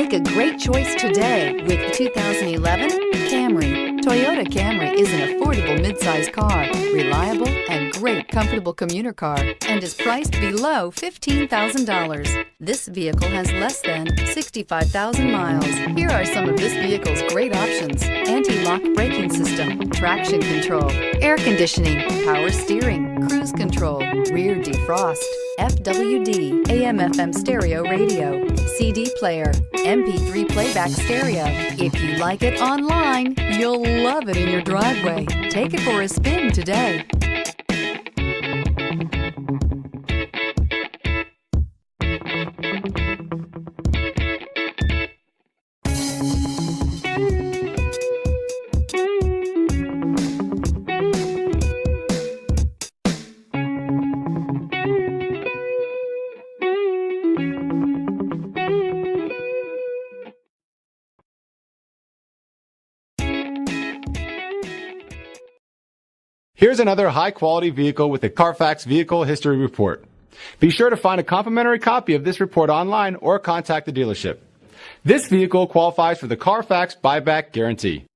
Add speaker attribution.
Speaker 1: Make a great choice today with the 2011 Camry. Toyota Camry is an affordable midsize car, reliable and great comfortable commuter car, and is priced below $15,000. This vehicle has less than 65,000 miles. Here are some of this vehicle's great options: anti-lock braking system, traction control, air conditioning, power steering, cruise control, rear defrost, FWD, AM/FM stereo radio, CD player, MP3 playback stereo. If you like it online, you'll love it in your driveway. Take it for a spin today.
Speaker 2: Here's another high-quality vehicle with a Carfax Vehicle History Report. Be sure to find a complimentary copy of this report online or contact the dealership. This vehicle qualifies for the Carfax Buyback Guarantee.